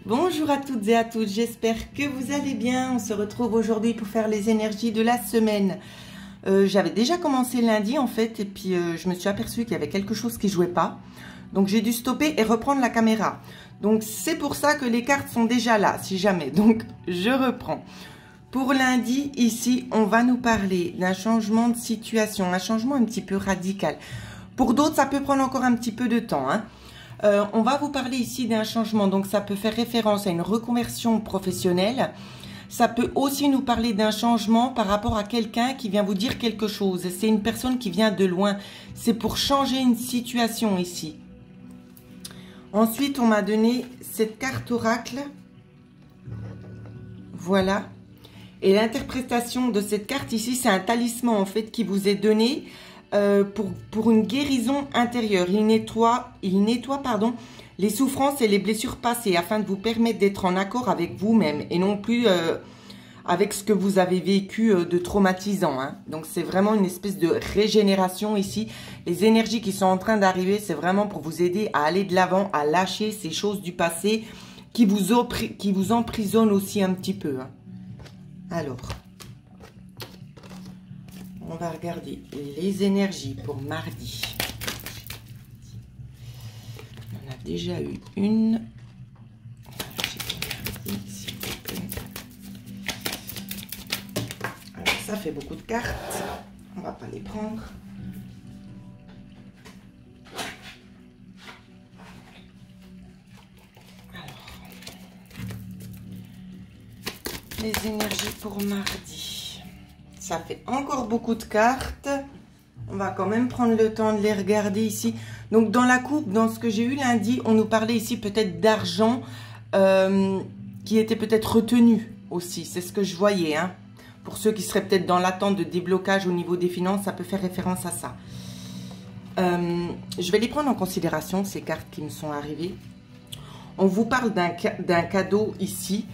Bonjour à toutes et à tous, j'espère que vous allez bien. On se retrouve aujourd'hui pour faire les énergies de la semaine. J'avais déjà commencé lundi en fait et puis je me suis aperçue qu'il y avait quelque chose qui jouait pas. Donc j'ai dû stopper et reprendre la caméra. Donc c'est pour ça que les cartes sont déjà là, si jamais. Donc je reprends. Pour lundi, ici, on va nous parler d'un changement de situation, un changement un petit peu radical. Pour d'autres, ça peut prendre encore un petit peu de temps, hein. On va vous parler ici d'un changement, donc ça peut faire référence à une reconversion professionnelle. Ça peut aussi nous parler d'un changement par rapport à quelqu'un qui vient vous dire quelque chose. C'est une personne qui vient de loin. C'est pour changer une situation ici. Ensuite, on m'a donné cette carte oracle. Voilà. Et l'interprétation de cette carte ici, c'est un talisman en fait qui vous est donné pour une guérison intérieure. Il nettoie les souffrances et les blessures passées afin de vous permettre d'être en accord avec vous-même et non plus avec ce que vous avez vécu de traumatisant, hein. Donc c'est vraiment une espèce de régénération ici. Les énergies qui sont en train d'arriver, c'est vraiment pour vous aider à aller de l'avant, à lâcher ces choses du passé qui vous emprisonnent aussi un petit peu, hein. Alors, on va regarder les énergies pour mardi. On a déjà eu une. Alors, ça fait beaucoup de cartes. On va pas les prendre. Alors, les énergies pour mardi. Ça fait encore beaucoup de cartes. On va quand même prendre le temps de les regarder ici. Donc, dans la coupe, dans ce que j'ai eu lundi, on nous parlait ici peut-être d'argent qui était peut-être retenu aussi. C'est ce que je voyais, hein. Pour ceux qui seraient peut-être dans l'attente de déblocage au niveau des finances, ça peut faire référence à ça. Je vais les prendre en considération, ces cartes qui me sont arrivées. On vous parle d'un cadeau ici.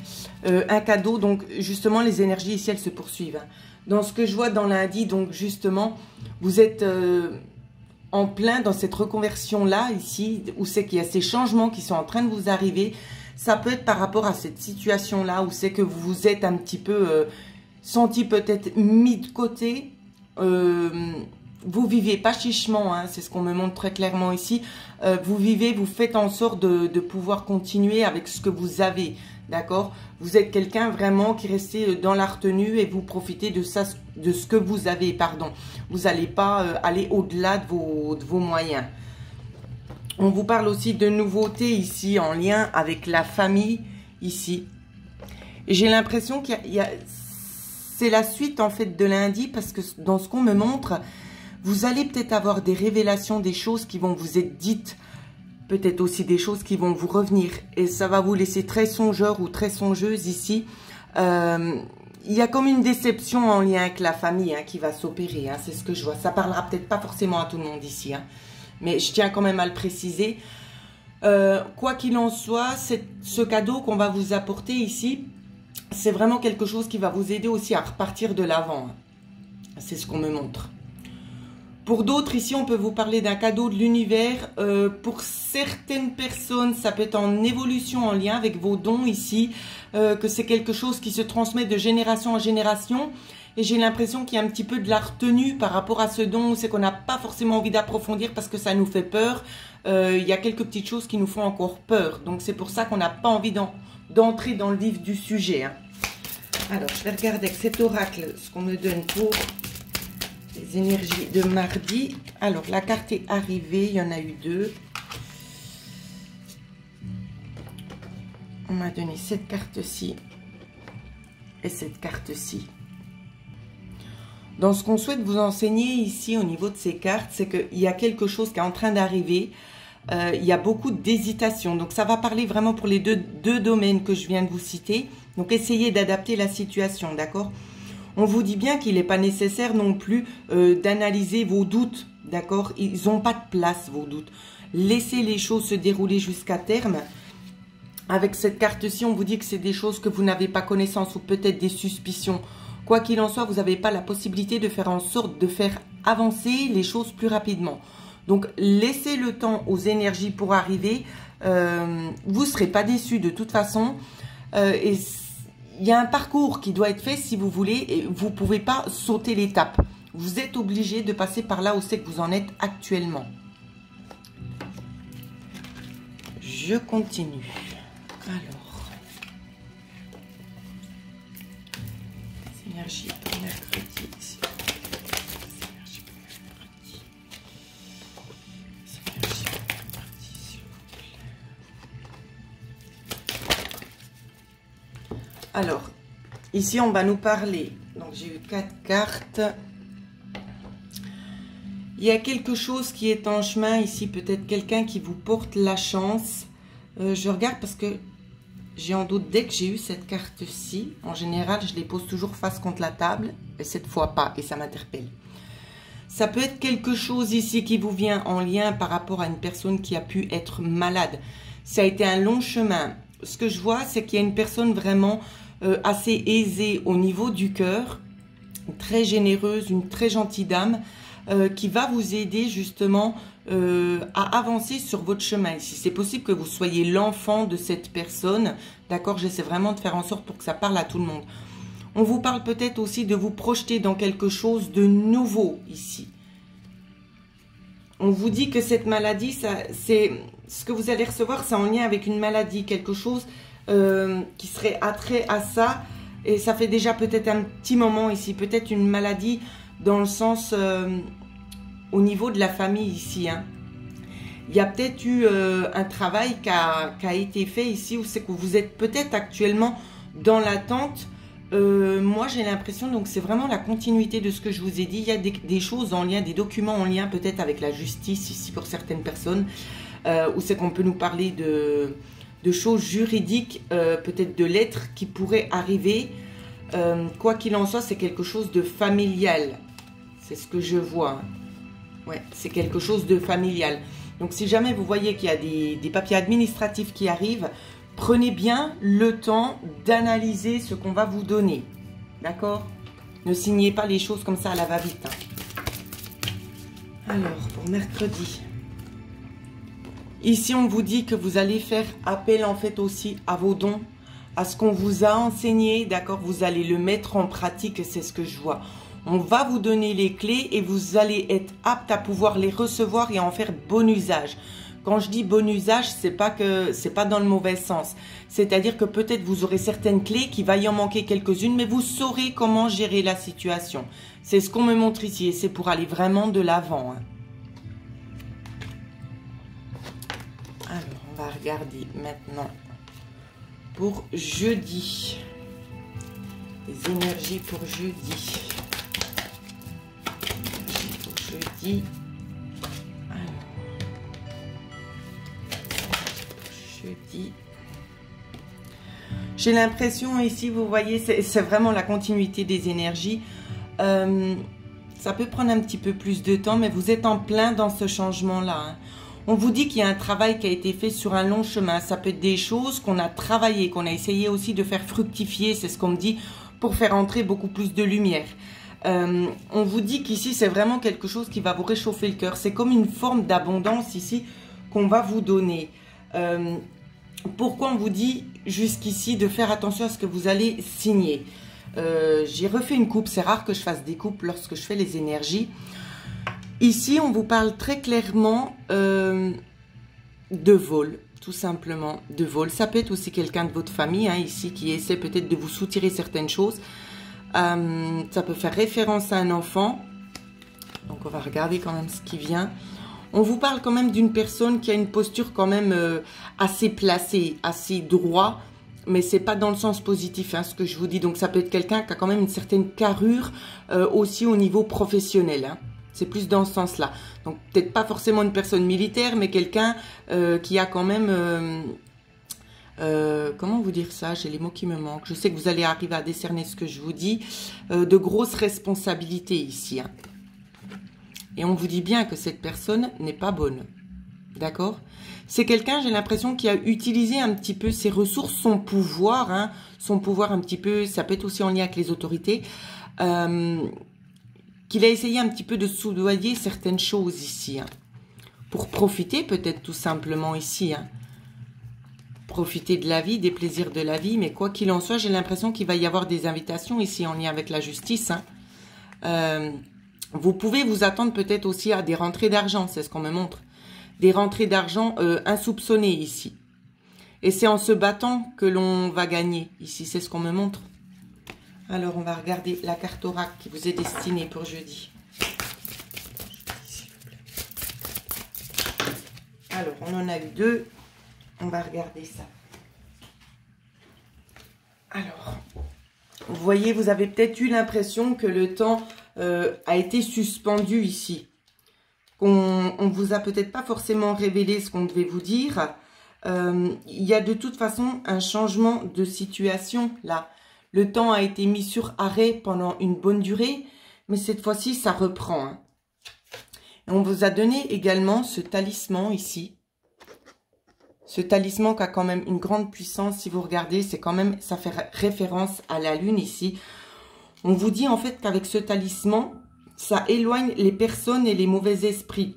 Un cadeau, donc justement, les énergies ici, elles se poursuivent. Dans ce que je vois dans lundi, donc justement, vous êtes en plein dans cette reconversion-là, ici, où c'est qu'il y a ces changements qui sont en train de vous arriver. Ça peut être par rapport à cette situation-là, où c'est que vous vous êtes un petit peu senti peut-être mis de côté. Vous vivez pas chichement, hein, c'est ce qu'on me montre très clairement ici. Vous vivez, vous faites en sorte de pouvoir continuer avec ce que vous avez. D'accord? Vous êtes quelqu'un vraiment qui restait dans la retenue et vous profitez de ça, de ce que vous avez, pardon. Vous n'allez pas aller au-delà de vos moyens. On vous parle aussi de nouveautés ici en lien avec la famille ici. J'ai l'impression qu'il y a c'est la suite en fait de lundi parce que dans ce qu'on me montre, vous allez peut-être avoir des révélations, des choses qui vont vous être dites. Peut-être aussi des choses qui vont vous revenir. Et ça va vous laisser très songeur ou très songeuse ici. Il y a comme une déception en lien avec la famille, hein, qui va s'opérer. Hein, c'est ce que je vois. Ça parlera peut-être pas forcément à tout le monde ici, hein, mais je tiens quand même à le préciser. Quoi qu'il en soit, ce cadeau qu'on va vous apporter ici, c'est vraiment quelque chose qui va vous aider aussi à repartir de l'avant. Hein. C'est ce qu'on me montre. Pour d'autres, ici, on peut vous parler d'un cadeau de l'univers. Pour certaines personnes, ça peut être en évolution, en lien avec vos dons ici, que c'est quelque chose qui se transmet de génération en génération. Et j'ai l'impression qu'il y a un petit peu de la retenue par rapport à ce don. C'est qu'on n'a pas forcément envie d'approfondir parce que ça nous fait peur. Il y a quelques petites choses qui nous font encore peur. Donc, c'est pour ça qu'on n'a pas envie d'entrer dans le vif du sujet, hein. Alors, je vais regarder avec cet oracle ce qu'on me donne pour les énergies de mardi. Alors, la carte est arrivée. Il y en a eu deux. On m'a donné cette carte-ci et cette carte-ci. Dans ce qu'on souhaite vous enseigner ici au niveau de ces cartes, c'est qu'il y a quelque chose qui est en train d'arriver. Il y a beaucoup d'hésitation. Donc, ça va parler vraiment pour les deux domaines que je viens de vous citer. Donc, essayez d'adapter la situation, d'accord? On vous dit bien qu'il n'est pas nécessaire non plus d'analyser vos doutes, d'accord? Ils n'ont pas de place, vos doutes. Laissez les choses se dérouler jusqu'à terme. Avec cette carte-ci, on vous dit que c'est des choses que vous n'avez pas connaissance ou peut-être des suspicions. Quoi qu'il en soit, vous n'avez pas la possibilité de faire en sorte de faire avancer les choses plus rapidement. Donc, laissez le temps aux énergies pour arriver. vous ne serez pas déçus de toute façon. Et il y a un parcours qui doit être fait si vous voulez, et vous ne pouvez pas sauter l'étape. Vous êtes obligé de passer par là où c'est que vous en êtes actuellement. Je continue. Alors, les énergies pour mercredi. Les énergies pour mercredi. Les énergies pour mercredi, s'il vous plaît. Alors, ici, on va nous parler. Donc, j'ai eu 4 cartes. Il y a quelque chose qui est en chemin ici, peut-être quelqu'un qui vous porte la chance. Je regarde parce que j'ai en doute dès que j'ai eu cette carte-ci. En général, je les pose toujours face contre la table, et cette fois pas, et ça m'interpelle. Ça peut être quelque chose ici qui vous vient en lien par rapport à une personne qui a pu être malade. Ça a été un long chemin. Ce que je vois, c'est qu'il y a une personne vraiment assez aisée au niveau du cœur, très généreuse, une très gentille dame, qui va vous aider justement à avancer sur votre chemin. Ici, c'est possible que vous soyez l'enfant de cette personne, d'accord? J'essaie vraiment de faire en sorte pour que ça parle à tout le monde. On vous parle peut-être aussi de vous projeter dans quelque chose de nouveau ici. On vous dit que cette maladie, c'est ce que vous allez recevoir, c'est en lien avec une maladie, quelque chose qui serait attrait à ça. Et ça fait déjà peut-être un petit moment ici, peut-être une maladie dans le sens au niveau de la famille ici. Hein. Il y a peut-être eu un travail qui a été fait ici, où c'est que vous êtes peut-être actuellement dans l'attente. Moi, j'ai l'impression, donc c'est vraiment la continuité de ce que je vous ai dit. Il y a des choses en lien, des documents en lien peut-être avec la justice ici pour certaines personnes, où c'est qu'on peut nous parler de choses juridiques, peut-être de lettres qui pourraient arriver. Quoi qu'il en soit, c'est quelque chose de familial. C'est ce que je vois. Hein. Ouais, c'est quelque chose de familial. Donc, si jamais vous voyez qu'il y a des papiers administratifs qui arrivent, prenez bien le temps d'analyser ce qu'on va vous donner. D'accord? Ne signez pas les choses comme ça à la va-vite. Hein. Alors, pour mercredi. Ici, on vous dit que vous allez faire appel en fait aussi à vos dons, à ce qu'on vous a enseigné. D'accord? Vous allez le mettre en pratique, c'est ce que je vois. On va vous donner les clés et vous allez être apte à pouvoir les recevoir et en faire bon usage. Quand je dis bon usage, c'est pas dans le mauvais sens. C'est-à-dire que peut-être vous aurez certaines clés, qu'il va y en manquer quelques-unes, mais vous saurez comment gérer la situation. C'est ce qu'on me montre ici et c'est pour aller vraiment de l'avant. Hein. Alors, on va regarder maintenant pour jeudi. Les énergies pour jeudi. Jeudi. Alors, jeudi. J'ai l'impression ici, vous voyez, c'est vraiment la continuité des énergies. Ça peut prendre un petit peu plus de temps, mais vous êtes en plein dans ce changement-là. Hein. On vous dit qu'il y a un travail qui a été fait sur un long chemin. Ça peut être des choses qu'on a travaillé, qu'on a essayé aussi de faire fructifier, c'est ce qu'on me dit, pour faire entrer beaucoup plus de lumière. On vous dit qu'ici, c'est vraiment quelque chose qui va vous réchauffer le cœur. C'est comme une forme d'abondance ici qu'on va vous donner. Pourquoi on vous dit jusqu'ici de faire attention à ce que vous allez signer? J'ai refait une coupe. C'est rare que je fasse des coupes lorsque je fais les énergies. Ici, on vous parle très clairement de vol, tout simplement, de vol. Ça peut être aussi quelqu'un de votre famille, hein, ici, qui essaie peut-être de vous soutirer certaines choses. Ça peut faire référence à un enfant. Donc, on va regarder quand même ce qui vient. On vous parle quand même d'une personne qui a une posture quand même assez placée, assez droit, mais c'est pas dans le sens positif, hein, ce que je vous dis. Donc, ça peut être quelqu'un qui a quand même une certaine carrure aussi au niveau professionnel, hein. C'est plus dans ce sens-là. Donc, peut-être pas forcément une personne militaire, mais quelqu'un qui a quand même... comment vous dire ça? J'ai les mots qui me manquent. Je sais que vous allez arriver à décerner ce que je vous dis. De grosses responsabilités ici. Hein. Et on vous dit bien que cette personne n'est pas bonne. D'accord? C'est quelqu'un, j'ai l'impression, qui a utilisé un petit peu ses ressources, son pouvoir. Hein, son pouvoir un petit peu, ça peut être aussi en lien avec les autorités. Qu'il a essayé un petit peu de soudoyer certaines choses ici. Hein, pour profiter peut-être tout simplement ici. Hein. profiter de la vie, des plaisirs de la vie. Mais quoi qu'il en soit, j'ai l'impression qu'il va y avoir des invitations ici en lien avec la justice. Vous pouvez vous attendre peut-être aussi à des rentrées d'argent, c'est ce qu'on me montre. Des rentrées d'argent insoupçonnées ici. Et c'est en se battant que l'on va gagner. Ici, c'est ce qu'on me montre. Alors, on va regarder la carte oracle qui vous est destinée pour jeudi. Alors, on en a eu 2. On va regarder ça. Alors, vous voyez, vous avez peut-être eu l'impression que le temps a été suspendu ici. Qu'on ne vous a peut-être pas forcément révélé ce qu'on devait vous dire. Il y a de toute façon un changement de situation là. Le temps a été mis sur arrêt pendant une bonne durée, mais cette fois-ci, ça reprend. Hein. Et on vous a donné également ce talisman ici. Ce talisman qui a quand même une grande puissance, si vous regardez, c'est quand même, ça fait référence à la lune ici. On vous dit en fait qu'avec ce talisman, ça éloigne les personnes et les mauvais esprits.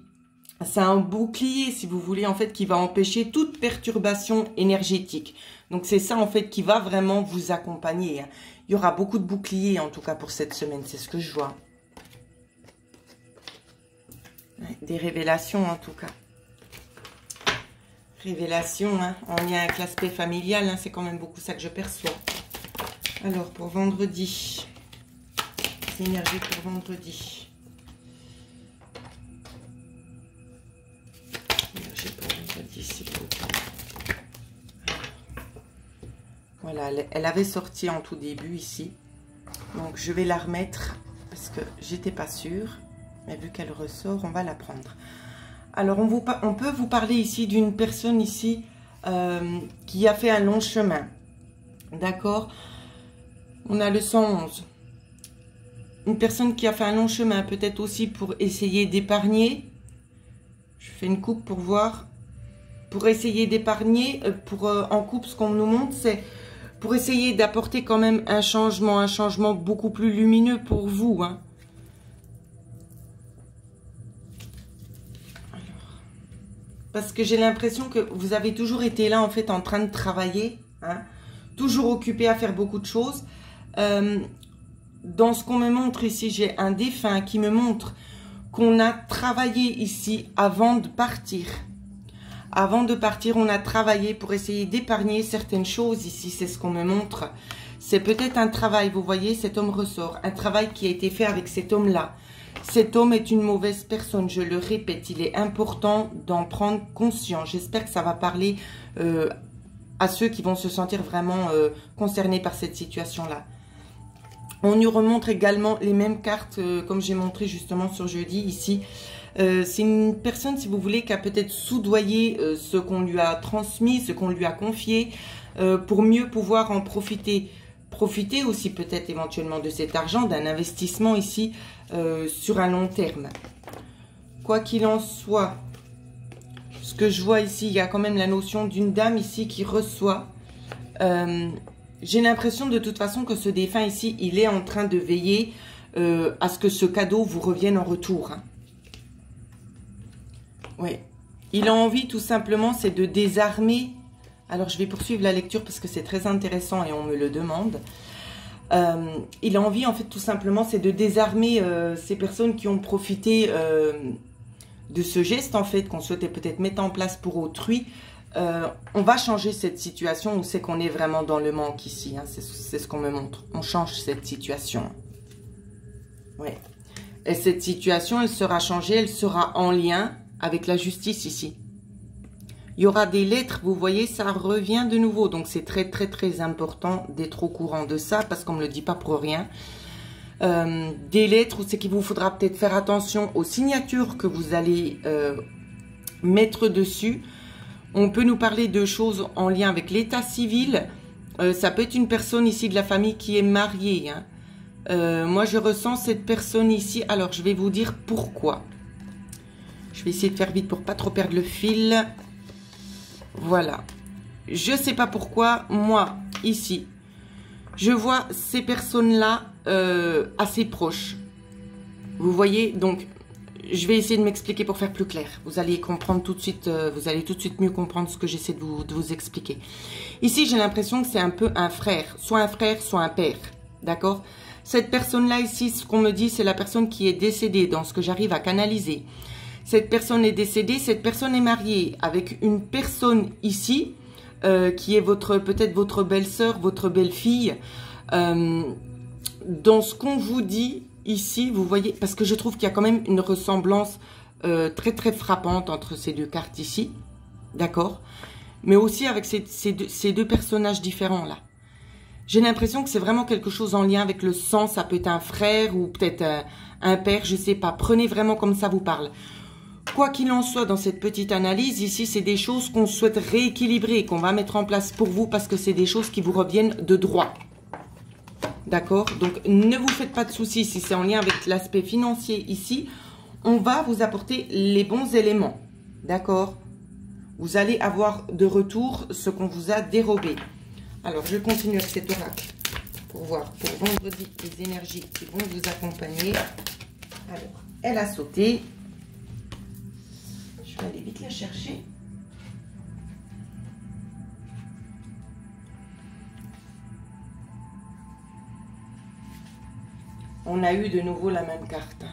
C'est un bouclier, si vous voulez, en fait, qui va empêcher toute perturbation énergétique. Donc, c'est ça, en fait, qui va vraiment vous accompagner. Il y aura beaucoup de boucliers, en tout cas, pour cette semaine. C'est ce que je vois. Des révélations, en tout cas. Révélations, hein, en lien avec l'aspect familial. Hein, c'est quand même beaucoup ça que je perçois. Alors, pour vendredi. Énergie pour vendredi. Voilà, elle avait sorti en tout début ici. Donc, je vais la remettre parce que j'étais pas sûre. Mais vu qu'elle ressort, on va la prendre. Alors, on peut vous parler ici d'une personne ici qui a fait un long chemin. D'accord? On a le 111. Une personne qui a fait un long chemin, peut-être aussi pour essayer d'épargner. Je fais une coupe pour voir. Pour essayer d'épargner, en coupe, ce qu'on nous montre, c'est pour essayer d'apporter quand même un changement beaucoup plus lumineux pour vous. Hein. Alors, parce que j'ai l'impression que vous avez toujours été là, en fait, en train de travailler. Hein, toujours occupé à faire beaucoup de choses. Dans ce qu'on me montre ici, j'ai un défunt qui me montre qu'on a travaillé ici avant de partir. Avant de partir, on a travaillé pour essayer d'épargner certaines choses ici. C'est ce qu'on me montre. C'est peut-être un travail, vous voyez, cet homme ressort. Un travail qui a été fait avec cet homme-là. Cet homme est une mauvaise personne, je le répète. Il est important d'en prendre conscience. J'espère que ça va parler à ceux qui vont se sentir vraiment concernés par cette situation-là. On nous remontre également les mêmes cartes comme j'ai montré justement sur jeudi ici. C'est une personne, si vous voulez, qui a peut-être soudoyé ce qu'on lui a transmis, ce qu'on lui a confié, pour mieux pouvoir en profiter. Profiter aussi peut-être éventuellement de cet argent, d'un investissement ici sur un long terme. Quoi qu'il en soit, ce que je vois ici, il y a quand même la notion d'une dame ici qui reçoit. J'ai l'impression de toute façon que ce défunt ici, il est en train de veiller à ce que ce cadeau vous revienne en retour. Hein. Oui, il a envie tout simplement, c'est de désarmer. Alors, je vais poursuivre la lecture parce que c'est très intéressant et on me le demande. Il a envie, en fait, tout simplement, c'est de désarmer ces personnes qui ont profité de ce geste, en fait, qu'on souhaitait peut-être mettre en place pour autrui. On va changer cette situation où c'est qu'on est vraiment dans le manque ici. Hein, c'est ce qu'on me montre. On change cette situation. Ouais. Et cette situation, elle sera changée, elle sera en lien avec la justice ici. Il y aura des lettres, vous voyez, ça revient de nouveau. Donc, c'est très, très, très important d'être au courant de ça parce qu'on ne me le dit pas pour rien. Des lettres où c'est qu'il vous faudra peut-être faire attention aux signatures que vous allez mettre dessus. On peut nous parler de choses en lien avec l'état civil. Ça peut être une personne ici de la famille qui est mariée. Hein. Moi, je ressens cette personne ici. Alors, je vais vous dire pourquoi. Je vais essayer de faire vite pour pas trop perdre le fil. Voilà. Je sais pas pourquoi, moi, ici, je vois ces personnes-là assez proches. Vous voyez, donc, je vais essayer de m'expliquer pour faire plus clair. Vous allez comprendre tout de suite, vous allez tout de suite mieux comprendre ce que j'essaie de vous expliquer. Ici, j'ai l'impression que c'est un peu un frère, soit un père, d'accord? Cette personne-là ici, ce qu'on me dit, c'est la personne qui est décédée, dans ce que j'arrive à canaliser. Cette personne est décédée, cette personne est mariée avec une personne ici, qui est peut-être votre belle-sœur, votre belle-fille. Dans ce qu'on vous dit ici, vous voyez, parce que je trouve qu'il y a quand même une ressemblance très très frappante entre ces deux cartes ici, d'accord? Mais aussi avec ces deux personnages différents là. J'ai l'impression que c'est vraiment quelque chose en lien avec le sang, ça peut être un frère ou peut-être un père, je sais pas. Prenez vraiment comme ça vous parle. Quoi qu'il en soit dans cette petite analyse, ici c'est des choses qu'on souhaite rééquilibrer, qu'on va mettre en place pour vous parce que c'est des choses qui vous reviennent de droit. D'accord? Donc, ne vous faites pas de soucis si c'est en lien avec l'aspect financier ici. On va vous apporter les bons éléments. D'accord? Vous allez avoir de retour ce qu'on vous a dérobé. Alors, je continue avec cet oracle pour voir pour vendredi les énergies qui vont vous accompagner. Alors, elle a sauté. Je vais aller vite la chercher. On a eu de nouveau la même carte.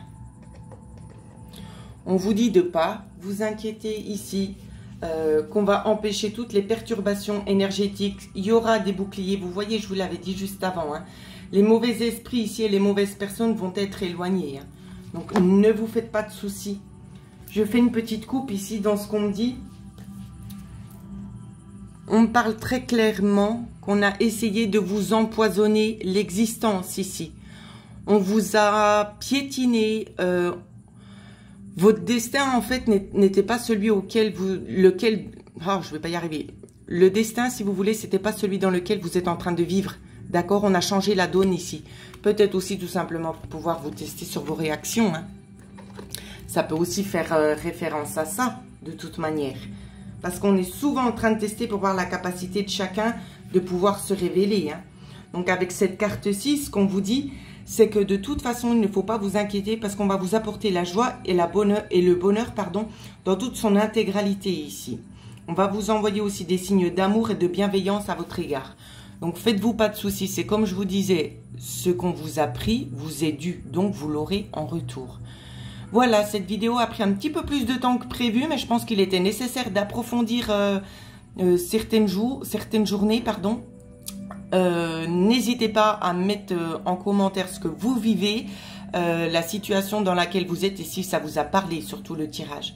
On vous dit de pas vous inquiéter ici, qu'on va empêcher toutes les perturbations énergétiques. Il y aura des boucliers, vous voyez, je vous l'avais dit juste avant. Hein. Les mauvais esprits ici et les mauvaises personnes vont être éloignés. Hein. Donc, ne vous faites pas de soucis. Je fais une petite coupe ici dans ce qu'on me dit. On me parle très clairement qu'on a essayé de vous empoisonner l'existence ici. On vous a piétiné. Votre destin, en fait, n'était pas celui oh, je vais pas y arriver. Le destin, si vous voulez, c'était pas celui dans lequel vous êtes en train de vivre. D'accord? On a changé la donne ici. Peut-être aussi tout simplement pour pouvoir vous tester sur vos réactions. Hein. Ça peut aussi faire référence à ça, de toute manière. Parce qu'on est souvent en train de tester pour voir la capacité de chacun de pouvoir se révéler. Hein. Donc, avec cette carte-ci, ce qu'on vous dit, c'est que de toute façon, il ne faut pas vous inquiéter parce qu'on va vous apporter la joie et, le bonheur dans toute son intégralité ici. On va vous envoyer aussi des signes d'amour et de bienveillance à votre égard. Donc, faites-vous pas de soucis. C'est comme je vous disais, ce qu'on vous a pris vous est dû. Donc, vous l'aurez en retour. Voilà, cette vidéo a pris un petit peu plus de temps que prévu, mais je pense qu'il était nécessaire d'approfondir certaines journées, pardon. N'hésitez pas à mettre en commentaire ce que vous vivez, la situation dans laquelle vous êtes et si ça vous a parlé, surtout le tirage.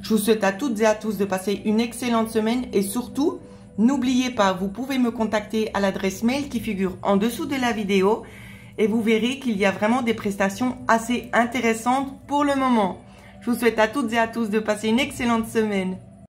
Je vous souhaite à toutes et à tous de passer une excellente semaine et surtout, n'oubliez pas, vous pouvez me contacter à l'adresse mail qui figure en dessous de la vidéo et vous verrez qu'il y a vraiment des prestations assez intéressantes pour le moment. Je vous souhaite à toutes et à tous de passer une excellente semaine.